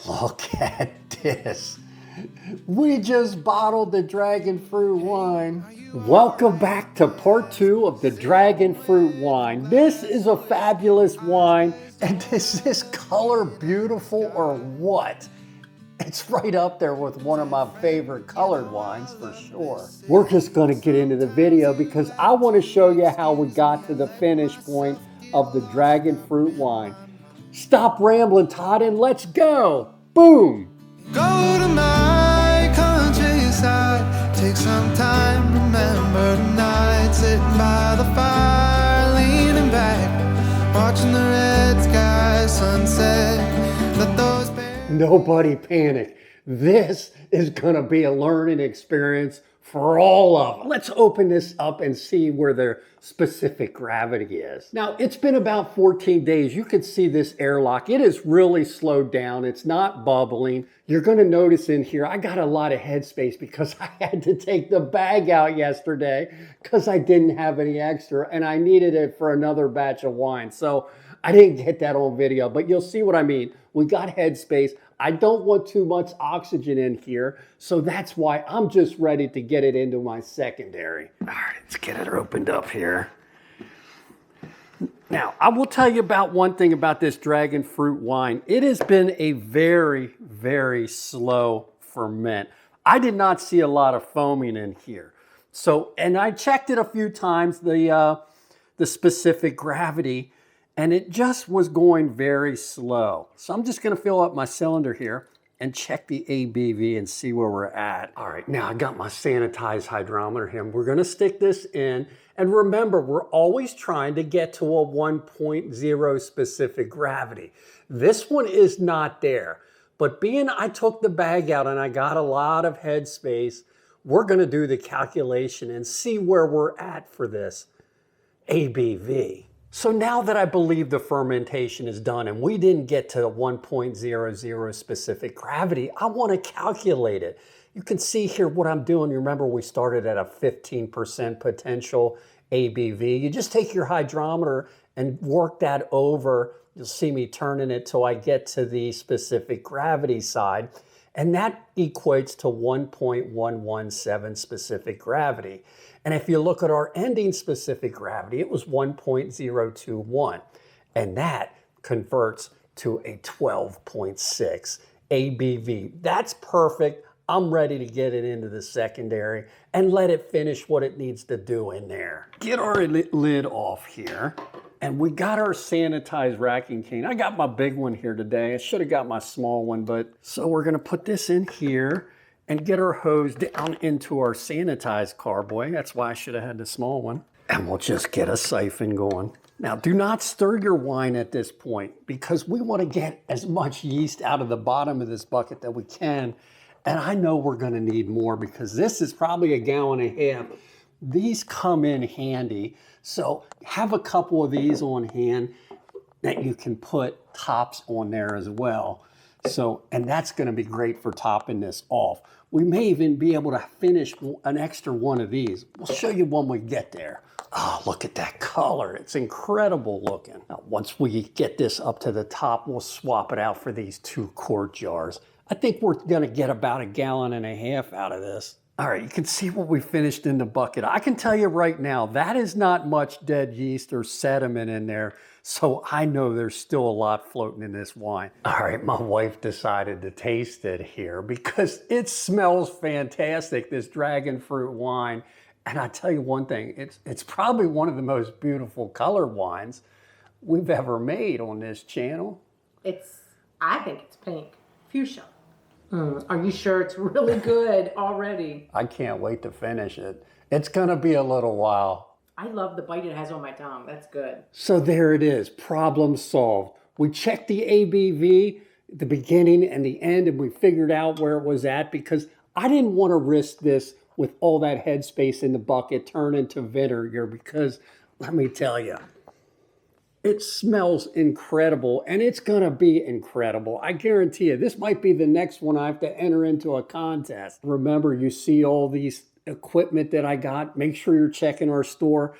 Look at this. We just bottled the dragon fruit wine. Welcome back to part 2 of the dragon fruit wine. This is a fabulous wine. And is this color beautiful or what? It's right up there with one of my favorite colored wines for sure. We're just gonna get into the video because I wanna show you how we got to the finish point of the dragon fruit wine. Stop rambling, Todd, and let's go. Boom. Go to my countryside, take some time, remember the night, sitting by the fire, leaning back, watching the red sky sunset. Let those Nobody panic. This is gonna be a learning experience for all of us. Let's open this up and see where their specific gravity is. Now, it's been about 14 days. You can see this airlock. It is really slowed down. It's not bubbling. You're gonna notice in here, I got a lot of headspace because I had to take the bag out yesterday because I didn't have any extra and I needed it for another batch of wine. So I didn't get that on video, but you'll see what I mean. We got headspace. I don't want too much oxygen in here, so that's why I'm just ready to get it into my secondary. All right, let's get it opened up here. Now, I will tell you about one thing about this dragon fruit wine. It has been a very, very slow ferment. I did not see a lot of foaming in here. So, and I checked it a few times, the specific gravity, and it just was going very slow. So I'm just gonna fill up my cylinder here and check the ABV and see where we're at. All right, now I got my sanitized hydrometer here. We're gonna stick this in. And remember, we're always trying to get to a 1.0 specific gravity. This one is not there. But being I took the bag out and I got a lot of headspace, we're gonna do the calculation and see where we're at for this ABV. So now that I believe the fermentation is done and we didn't get to 1.00 specific gravity, I want to calculate it. You can see here what I'm doing. You remember we started at a 15% potential ABV. You just take your hydrometer and work that over. You'll see me turning it till I get to the specific gravity side. And that equates to 1.117 specific gravity. And if you look at our ending specific gravity, it was 1.021. And that converts to a 12.6 ABV. That's perfect. I'm ready to get it into the secondary and let it finish what it needs to do in there. Get our lid off here. And we got our sanitized racking cane. I got my big one here today. I should have got my small one, but so we're gonna put this in here and get our hose down into our sanitized carboy. That's why I should have had the small one. And we'll just get a siphon going. Now, do not stir your wine at this point because we want to get as much yeast out of the bottom of this bucket that we can. And I know we're gonna need more because this is probably 1.5 gallons. These come in handy. So have a couple of these on hand that you can put tops on there as well. So, and that's gonna be great for topping this off. We may even be able to finish an extra one of these. We'll show you when we get there. Oh, look at that color. It's incredible looking. Now, once we get this up to the top, we'll swap it out for these 2-quart jars. I think we're gonna get about 1.5 gallons out of this. All right, you can see what we finished in the bucket. I can tell you right now, that is not much dead yeast or sediment in there. So I know there's still a lot floating in this wine. All right, my wife decided to taste it here because it smells fantastic, this dragon fruit wine. And I tell you one thing, it's probably one of the most beautiful color wines we've ever made on this channel. I think it's pink, fuchsia. Are you sure it's really good already? I can't wait to finish it. It's gonna be a little while. I love the bite it has on my tongue. That's good. So there it is, problem solved. We checked the ABV, the beginning and the end, and we figured out where it was at because I didn't want to risk this with all that headspace in the bucket turn into vinegar because let me tell you, it smells incredible and it's gonna be incredible. I guarantee you, this might be the next one I have to enter into a contest. Remember, you see all these equipment that I got. Make sure you're checking our store.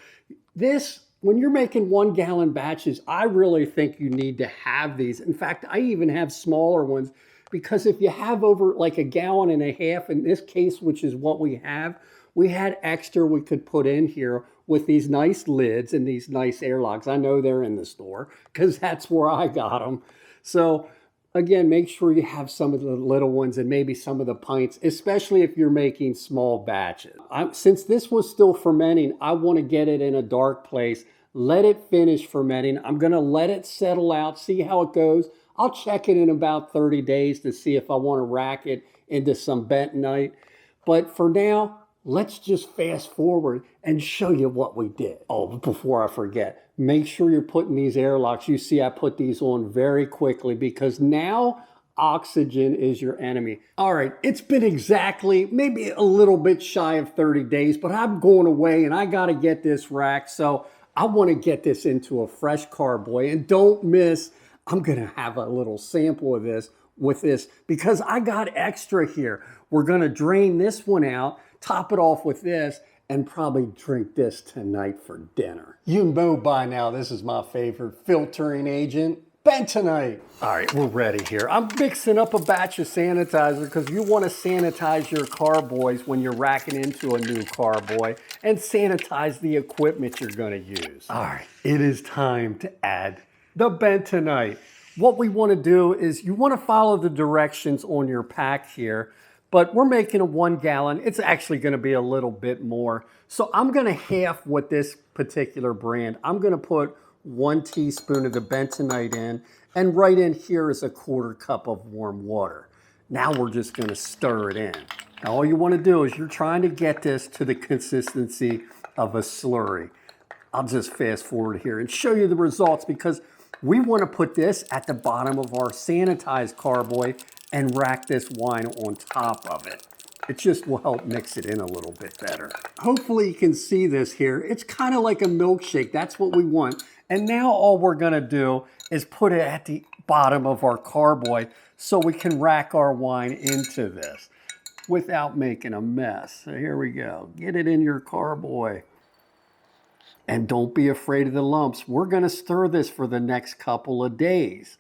This, when you're making 1 gallon batches, I really think you need to have these. In fact, I even have smaller ones because if you have over like a gallon and a half, in this case, which is what we have, we had extra we could put in here with these nice lids and these nice airlocks. I know they're in the store because that's where I got them. So again, make sure you have some of the little ones and maybe some of the pints, especially if you're making small batches. Since this was still fermenting, I want to get it in a dark place. Let it finish fermenting. I'm going to let it settle out, see how it goes. I'll check it in about 30 days to see if I want to rack it into some bentonite. But for now, let's just fast forward and show you what we did. Oh, before I forget, make sure you're putting these airlocks. You see I put these on very quickly because now oxygen is your enemy. All right, it's been exactly maybe a little bit shy of 30 days, but I'm going away and I got to get this racked. So I want to get this into a fresh carboy. And don't miss, I'm going to have a little sample of this with this because I got extra here. We're going to drain this one out, top it off with this, and probably drink this tonight for dinner. You know by now, this is my favorite filtering agent, bentonite. All right, we're ready here. I'm mixing up a batch of sanitizer because you want to sanitize your carboys when you're racking into a new carboy and sanitize the equipment you're going to use. All right, it is time to add the bentonite. What we want to do is you want to follow the directions on your pack here. But we're making a 1 gallon. It's actually going to be a little bit more. So I'm going to half with this particular brand. I'm going to put 1 teaspoon of the bentonite in, and right in here is a 1/4 cup of warm water. Now we're just going to stir it in. Now all you want to do is you're trying to get this to the consistency of a slurry. I'll just fast forward here and show you the results because we want to put this at the bottom of our sanitized carboy and rack this wine on top of it. It just will help mix it in a little bit better. Hopefully you can see this here. It's kind of like a milkshake. That's what we want. And now all we're gonna do is put it at the bottom of our carboy so we can rack our wine into this without making a mess. So here we go. Get it in your carboy. And don't be afraid of the lumps. We're gonna stir this for the next couple of days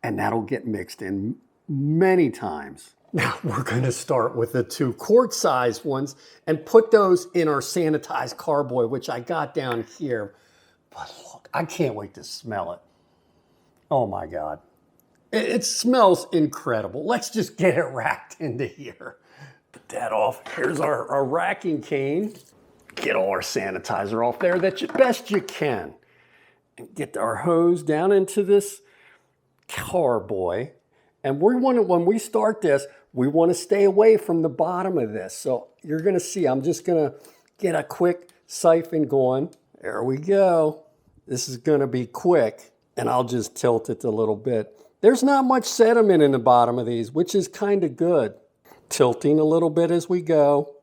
and that'll get mixed in many times. Now we're going to start with the 2 quart-sized ones and put those in our sanitized carboy, which I got down here. But look, I can't wait to smell it. Oh my God. It smells incredible. Let's just get it racked into here. Put that off. Here's our racking cane. Get all our sanitizer off there best you can. And get our hose down into this carboy. And when we start this, we want to stay away from the bottom of this. So you're going to see, I'm just going to get a quick siphon going. There we go. This is going to be quick. And I'll just tilt it a little bit. There's not much sediment in the bottom of these, which is kind of good. Tilting a little bit as we go.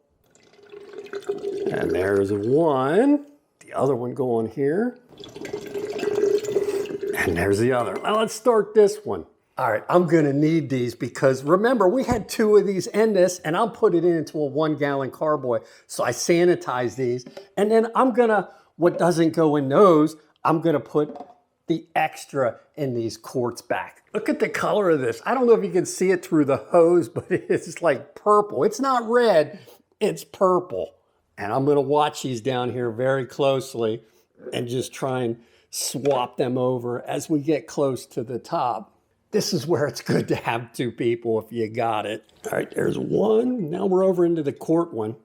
And there's one. The other one going here. And there's the other. Now let's start this one. All right, I'm gonna need these because remember, we had 2 of these in this and I'll put it into a 1 gallon carboy. So I sanitize these and then what doesn't go in those, I'm gonna put the extra in these quarts back. Look at the color of this. I don't know if you can see it through the hose, but it's like purple. It's not red, it's purple. And I'm gonna watch these down here very closely and just try and swap them over as we get close to the top. This is where it's good to have 2 people if you got it. All right, there's one. Now we're over into the quart one.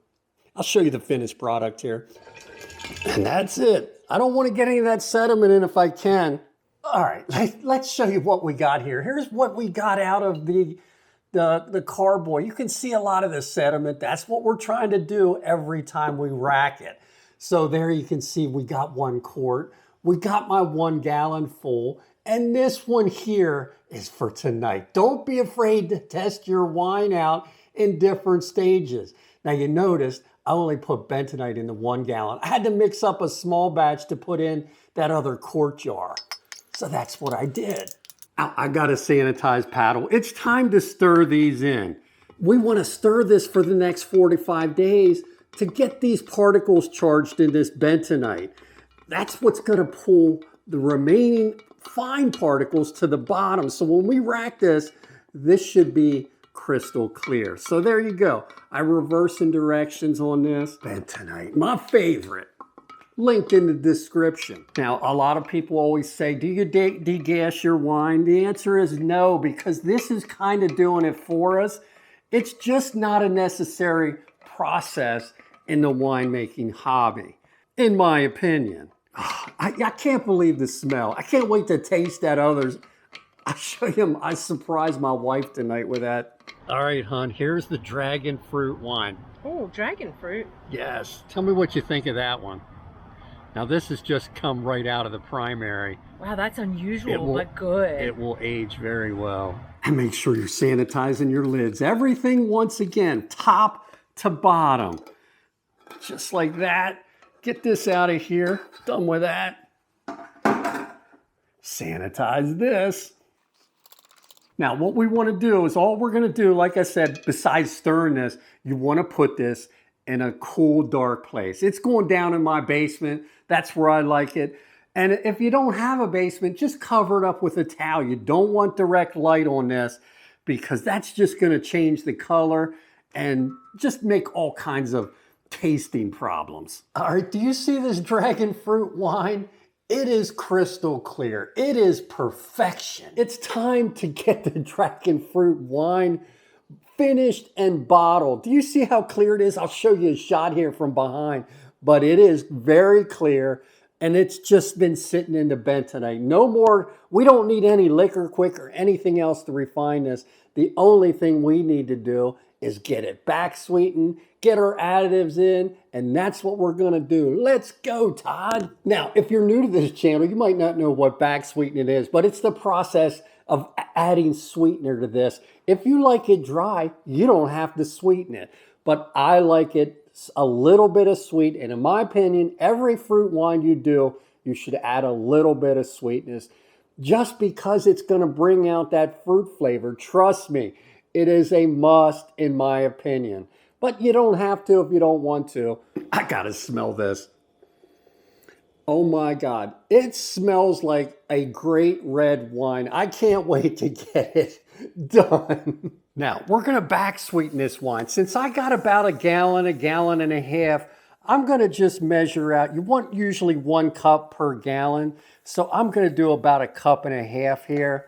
I'll show you the finished product here. And that's it. I don't want to get any of that sediment in if I can. All right, let's show you what we got here. Here's what we got out of the carboy. You can see a lot of the sediment. That's what we're trying to do every time we rack it. So there you can see we got 1 quart. We got my 1 gallon full. And this one here is for tonight. Don't be afraid to test your wine out in different stages. Now you noticed I only put bentonite in the 1 gallon. I had to mix up a small batch to put in that other quart jar. So that's what I did. Now I got a sanitized paddle. It's time to stir these in. We want to stir this for the next 45 days to get these particles charged in this bentonite. That's what's going to pull the remaining fine particles to the bottom. So when we rack this, this should be crystal clear. So there you go. I'm reversing directions on this. Bentonite, my favorite. Linked in the description. Now, a lot of people always say, do you degas your wine? The answer is no, because this is kind of doing it for us. It's just not a necessary process in the winemaking hobby, in my opinion. I can't believe the smell. I can't wait to taste that others. I'll show you, I surprised my wife tonight with that. All right, hon, here's the dragon fruit wine. Oh, dragon fruit. Yes, tell me what you think of that one. Now this has just come right out of the primary. Wow, that's unusual, but good. It will age very well. And make sure you're sanitizing your lids. Everything, once again, top to bottom. Just like that. Get this out of here. Done with that. Sanitize this. Now what we want to do is, all we're going to do, like I said, besides stirring this, you want to put this in a cool, dark place. It's going down in my basement. That's where I like it. And if you don't have a basement, just cover it up with a towel. You don't want direct light on this, because that's just going to change the color and just make all kinds of tasting problems. All right, do you see this dragon fruit wine? It is crystal clear. It is perfection. It's time to get the dragon fruit wine finished and bottled. Do you see how clear it is? I'll show you a shot here from behind, but it is very clear, and it's just been sitting in the bentonite. No more, we don't need any liquor quick or anything else to refine this. The only thing we need to do is get it back sweetened, get our additives in, and that's what we're gonna do. Let's go, Todd. Now, if you're new to this channel, you might not know what back sweetening is, but it's the process of adding sweetener to this. If you like it dry, you don't have to sweeten it, but I like it a little bit of sweet, and in my opinion, every fruit wine you do, you should add a little bit of sweetness, just because it's gonna bring out that fruit flavor. Trust me, it is a must in my opinion, but you don't have to if you don't want to. I gotta smell this. Oh my God, it smells like a great red wine. I can't wait to get it done. Now, we're gonna back sweeten this wine. Since I got about a gallon and a half, I'm gonna just measure out. You want usually 1 cup per gallon, so I'm gonna do about a cup and a half here,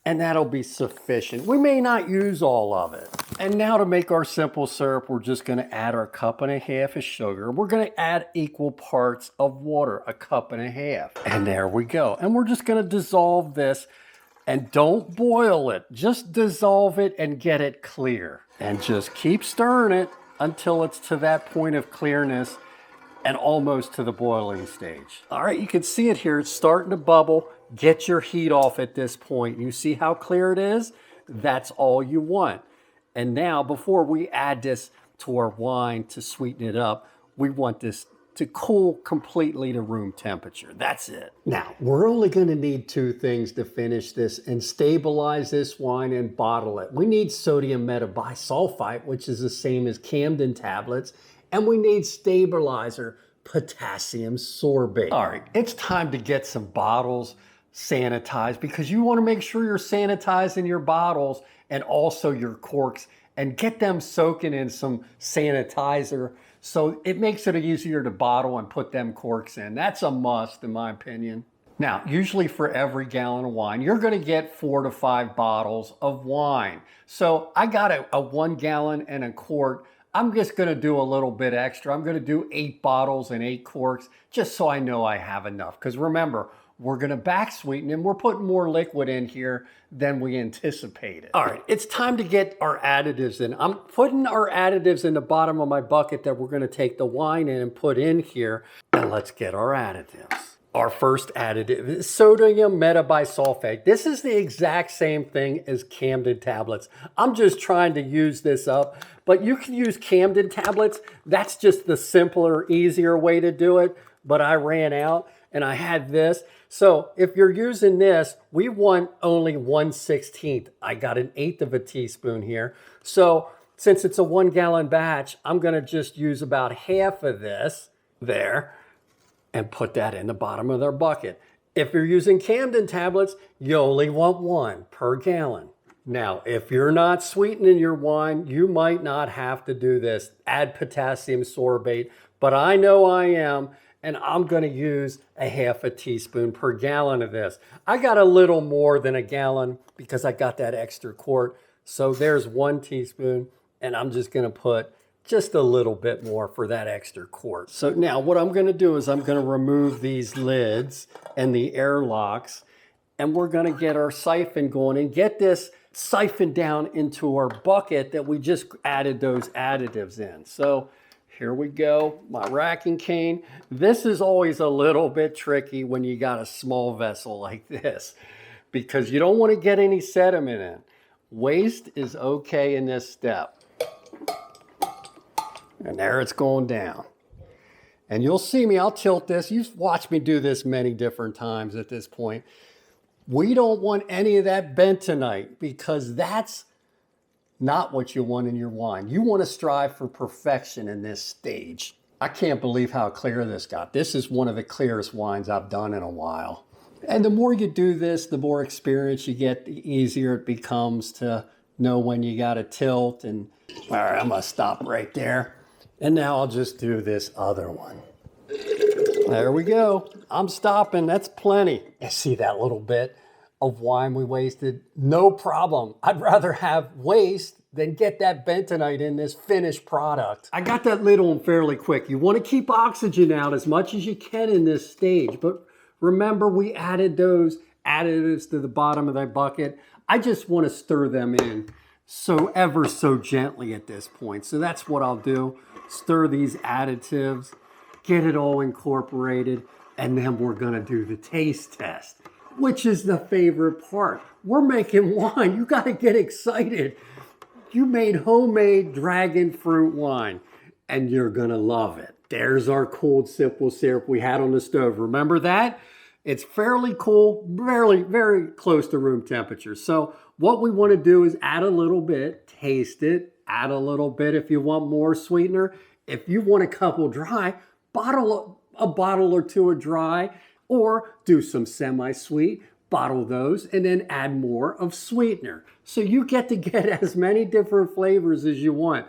and that'll be sufficient. We may not use all of it. And now to make our simple syrup, we're just gonna add our cup and a half of sugar. We're gonna add equal parts of water, a cup and a half. And there we go. And we're just gonna dissolve this, and don't boil it. Just dissolve it and get it clear. And just keep stirring it until it's to that point of clearness and almost to the boiling stage. All right, you can see it here. It's starting to bubble. Get your heat off at this point. You see how clear it is? That's all you want. And now, before we add this to our wine to sweeten it up, we want this to cool completely to room temperature. That's it. Now, we're only gonna need 2 things to finish this and stabilize this wine and bottle it. We need sodium metabisulfite, which is the same as Camden tablets, and we need stabilizer, potassium sorbate. All right, it's time to get some bottles sanitized, because you wanna make sure you're sanitizing your bottles and also your corks, and get them soaking in some sanitizer, so it makes it easier to bottle and put them corks in. That's a must in my opinion. Now, usually for every gallon of wine, you're gonna get 4 to 5 bottles of wine. So I got a 1 gallon and a quart. I'm just gonna do a little bit extra. I'm gonna do 8 bottles and 8 corks, just so I know I have enough. Because remember, we're gonna back sweeten and we're putting more liquid in here than we anticipated. All right, it's time to get our additives in. I'm putting our additives in the bottom of my bucket that we're gonna take the wine in and put in here. And let's get our additives. Our first additive is sodium metabisulfite. This is the exact same thing as Camden tablets. I'm just trying to use this up, but you can use Camden tablets. That's just the simpler, easier way to do it, but I ran out and I had this. So if you're using this, we want only 1/16. I got an 1/8 of a teaspoon here. So since it's a 1 gallon batch, I'm gonna just use about half of this there and put that in the bottom of their bucket. If you're using Camden tablets, you only want 1 per gallon. Now, if you're not sweetening your wine, you might not have to do this. Add potassium sorbate, but I know I am, and I'm going to use a half a teaspoon per gallon of this. I got a little more than a gallon because I got that extra quart. So there's 1 teaspoon, and I'm just going to put just a little bit more for that extra quart. So now what I'm going to do is I'm going to remove these lids and the airlocks, and we're going to get our siphon going and get this siphoned down into our bucket that we just added those additives in. So here we go, my racking cane. This is always a little bit tricky when you got a small vessel like this because you don't want to get any sediment in. Waste is okay in this step. And there it's going down. And you'll see me, I'll tilt this. You've watched me do this many different times at this point. We don't want any of that bentonite because that's not what you want in your wine. You want to strive for perfection in this stage. I can't believe how clear this got. This is one of the clearest wines I've done in a while. And the more you do this, the more experience you get, the easier it becomes to know when you got to tilt. And all right, I'm going to stop right there. And now I'll just do this other one. There we go. I'm stopping. That's plenty. You see that little bit of wine we wasted? No problem. I'd rather have waste than get that bentonite in this finished product. I got that lid on fairly quick. You want to keep oxygen out as much as you can in this stage. But remember, we added those additives to the bottom of that bucket. I just want to stir them in so ever so gently at this point. So that's what I'll do. Stir these additives, get it all incorporated, and then we're gonna do the taste test, which is the favorite part. We're making wine, you gotta get excited. You made homemade dragon fruit wine, and you're gonna love it. There's our cold simple syrup we had on the stove. Remember that? It's fairly cool, very close to room temperature. So what we wanna do is add a little bit, taste it, add a little bit if you want more sweetener. If you want a couple dry, bottle a bottle or two of dry, or do some semi-sweet, bottle those, and then add more of sweetener. So you get to get as many different flavors as you want.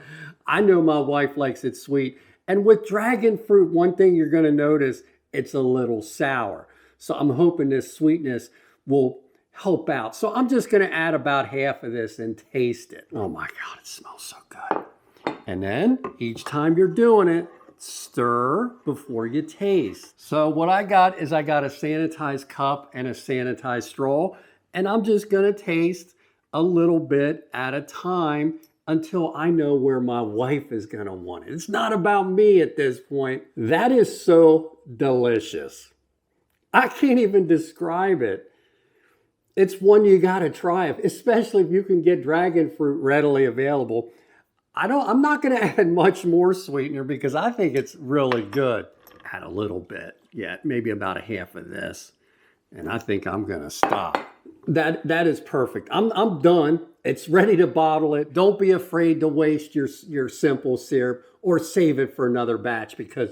I know my wife likes it sweet. And with dragon fruit, one thing you're gonna notice, it's a little sour. So I'm hoping this sweetness will help out. So I'm just gonna add about half of this and taste it. Oh my God, it smells so good. And then each time you're doing it, stir before you taste. So what I got is I got a sanitized cup and a sanitized straw, and I'm just gonna taste a little bit at a time until I know where my wife is gonna want it. It's not about me at this point. That is so delicious. I can't even describe it. It's one you gotta try, especially if you can get dragon fruit readily available. I'm not gonna add much more sweetener because I think it's really good. Add a little bit, yeah, maybe about a half of this. And I think I'm gonna stop. That is perfect. I'm done. It's ready to bottle it. Don't be afraid to waste your simple syrup or save it for another batch because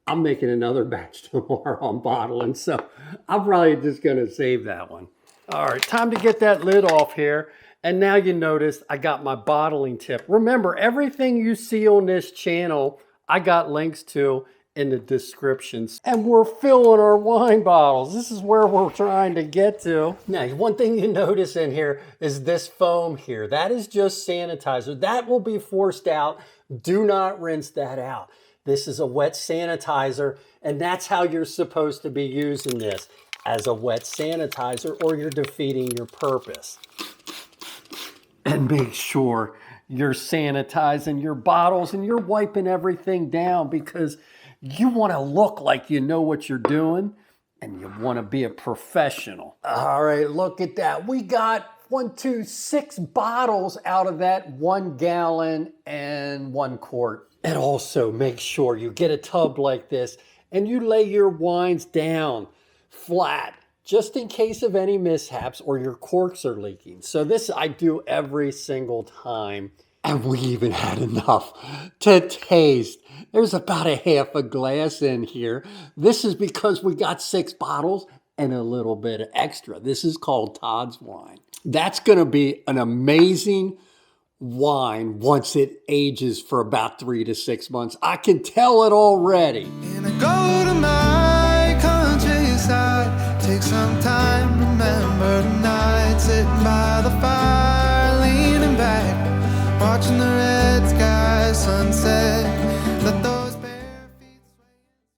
I'm making another batch tomorrow on bottling. So I'm probably just gonna save that one. All right, time to get that lid off here. And now you notice I got my bottling tip. Remember, everything you see on this channel, I got links to in the descriptions. And we're filling our wine bottles. This is where we're trying to get to. Now, one thing you notice in here is this foam here. That is just sanitizer. That will be forced out. Do not rinse that out. This is a wet sanitizer, and that's how you're supposed to be using this, as a wet sanitizer, or you're defeating your purpose. And make sure you're sanitizing your bottles and you're wiping everything down because you want to look like you know what you're doing and you want to be a professional. All right, look at that. We got 6 bottles out of that 1 gallon and 1 quart. And also make sure you get a tub like this and you lay your wines down flat, just in case of any mishaps or your corks are leaking. So this I do every single time. And we even had enough to taste. There's about a half a glass in here. This is because we got 6 bottles and a little bit of extra. This is called Todd's wine. That's going to be an amazing wine once it ages for about 3 to 6 months. I can tell it already. And I go to my countryside, take some time, remember the night, sitting by the fire, leaning back, watching the red sky sunset. Let the